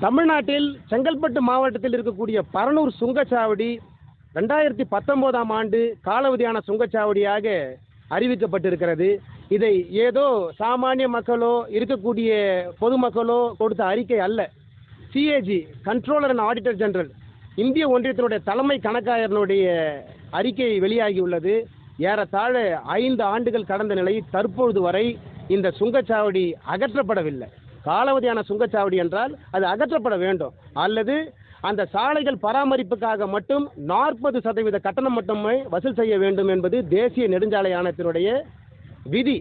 தமிழ்நாட்டில் செங்கல்பட்டு மாவட்டத்தில் இருக்கக்கூடிய பரனூர் சுங்கச்சாவடி 2019ஆம் ஆண்டு காலாவதியான சுங்கச்சாவடியாக அறிவிக்கப்பட்டிருக்கிறது. இதை ஏதோ சாமானிய மக்களோ இருக்கக்கூடிய பொதுமக்களோ கொடுத்த அறிக்கை அல்ல. CAG, controller and auditor general, இந்திய ஒன்றியத்தினுடைய தலைமை கணக்காயரனுடைய அறிக்கை வெளியாகியுள்ளது. ஏறத்தாழ 5 ஆண்டுகள் கடந்த நிலையில் தற்பொழுது வரை இந்த சுங்கச்சாவடி அகற்றப்படவில்லை. காலாவதியான சுங்கச்சாவடி என்றால் அது அகற்றப்பட வேண்டும், அல்லது அந்த சாலைகள் பராமரிப்புக்காக மட்டும் 40% கட்டணம் மட்டுமே வசூல் செய்ய வேண்டும் என்பது தேசிய நெடுஞ்சாலை ஆணையத்தினுடைய விதி.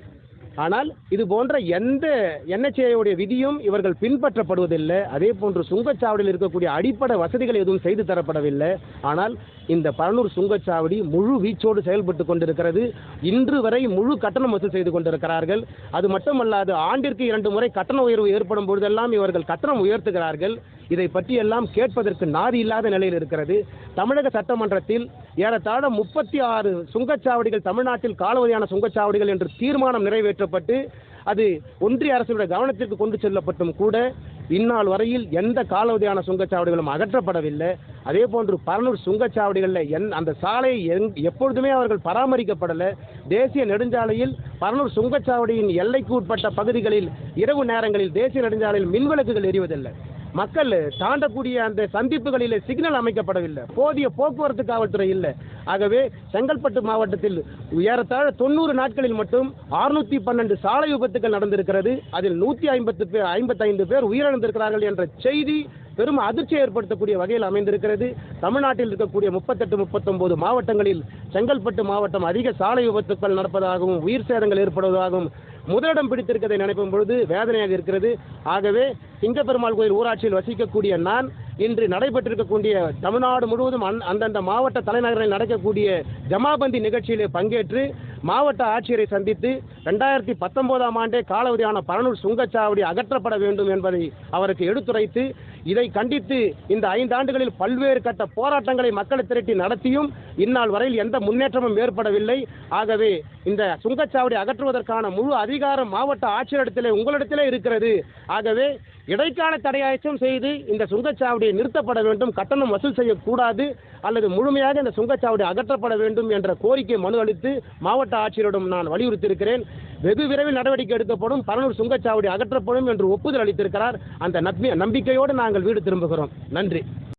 ஆனால் இது போன்ற எந்த என்ஹெச்ஏ விதியும் இவர்கள் பின்பற்றப்படுவதில்லை. அதே போன்று சுங்கச்சாவடியில் இருக்கக்கூடிய அடிப்படை வசதிகள் எதுவும் செய்து தரப்படவில்லை. ஆனால் இந்த பரனூர் சுங்கச்சாவடி முழு வீச்சோடு செயல்பட்டு கொண்டிருக்கிறது. இன்று வரை முழு கட்டணம் வசூல் செய்து கொண்டிருக்கிறார்கள். அது மட்டுமல்லாது ஆண்டிற்கு 2 முறை கட்டண உயர்வு ஏற்படும் பொழுதெல்லாம் இவர்கள் கட்டணம் உயர்த்துகிறார்கள். இதை பற்றியெல்லாம் கேட்பதற்கு நாதி இல்லாத நிலையில் இருக்கிறது. தமிழக சட்டமன்றத்தில் ஏறத்தாழ 36 சுங்கச்சாவடிகள் தமிழ்நாட்டில் காலாவதியான சுங்கச்சாவடிகள் என்று தீர்மானம் நிறைவேற்றப்பட்டு அது ஒன்றிய அரசுடைய கவனத்திற்கு கொண்டு செல்லப்பட்டும் கூட இந்நாள் வரையில் எந்த காலாவதியான சுங்கச்சாவடிகளும் அகற்றப்படவில்லை. அதே போன்று பரனூர் சுங்கச்சாவடிகளில் அந்த சாலை எப்பொழுதுமே அவர்கள் பராமரிக்கப்படலை. தேசிய நெடுஞ்சாலையில் பரனூர் சுங்கச்சாவடியின் எல்லைக்கு உட்பட்ட பகுதிகளில் இரவு நேரங்களில் தேசிய நெடுஞ்சாலையில் மின்விளக்குகள் எரிவதில்லை. மக்கள் தாண்டக்கூடிய அந்த சந்திப்புகளில் சிக்னல் அமைக்கப்படவில்லை. போதிய போக்குவரத்து காவல்துறை இல்லை. ஆகவே செங்கல்பட்டு மாவட்டத்தில் ஏறத்தாழ 90 நாட்களில் மட்டும் 612 சாலை விபத்துகள் நடந்திருக்கிறது. அதில் 155 பேர் உயிரிழந்திருக்கிறார்கள் என்ற செய்தி பெரும் அதிர்ச்சியை ஏற்படுத்தக்கூடிய வகையில் அமைந்திருக்கிறது. தமிழ்நாட்டில் இருக்கக்கூடிய 38-39 மாவட்டங்களில் செங்கல்பட்டு மாவட்டம் அதிக சாலை விபத்துக்கள் நடப்பதாகவும் உயிர் சேதங்கள் ஏற்படுவதாகவும் முதலிடம் பிடித்திருக்கிறதை நினைக்கும் பொழுது வேதனையாக இருக்கிறது. ஆகவே சிங்கப்பெருமாள் கோயில் ஊராட்சியில் வசிக்கக்கூடிய நான் இன்று நடைபெற்றிருக்கக்கூடிய தமிழ்நாடு முழுவதும் அந்தந்த மாவட்ட தலைநகரில் நடக்கக்கூடிய ஜமாபந்தி நிகழ்ச்சியிலே பங்கேற்று மாவட்ட ஆட்சியரை சந்தித்து 2019ஆம் ஆண்டே காலாவதியான பரனூர் சுங்கச்சாவடி அகற்றப்பட வேண்டும் என்பதை அவருக்கு எடுத்துரைத்து இதை கண்டித்து இந்த 5 ஆண்டுகளில் பல்வேறு கட்ட போராட்டங்களை மக்களை திரட்டி நடத்தியும் இந்நாள் வரையில் எந்த முன்னேற்றமும் ஏற்படவில்லை. ஆகவே இந்த சுங்கச்சாவடி அகற்றுவதற்கான முழு அதிகாரம் மாவட்ட ஆட்சியரிடத்திலே உங்களிடத்திலே இருக்கிறது. ஆகவே இடைக்கால தடையாயச்சம் செய்து இந்த சுங்கச்சாவடியை நிறுத்தப்பட வேண்டும், கட்டணம் வசூல் செய்யக்கூடாது, அல்லது முழுமையாக இந்த சுங்கச்சாவடி அகற்றப்பட வேண்டும் என்ற கோரிக்கை மனு அளித்து மாவட்ட ஆட்சியரிடம் நான் வலியுறுத்தியிருக்கிறேன். வெகு விரைவில் நடவடிக்கை எடுக்கப்படும், பரனூர் சுங்கச்சாவடி அகற்றப்படும் என்று ஒப்புதல் அளித்திருக்கிறார். அந்த நம்பிக்கையோடு நாங்கள் வீடு திரும்புகிறோம். நன்றி.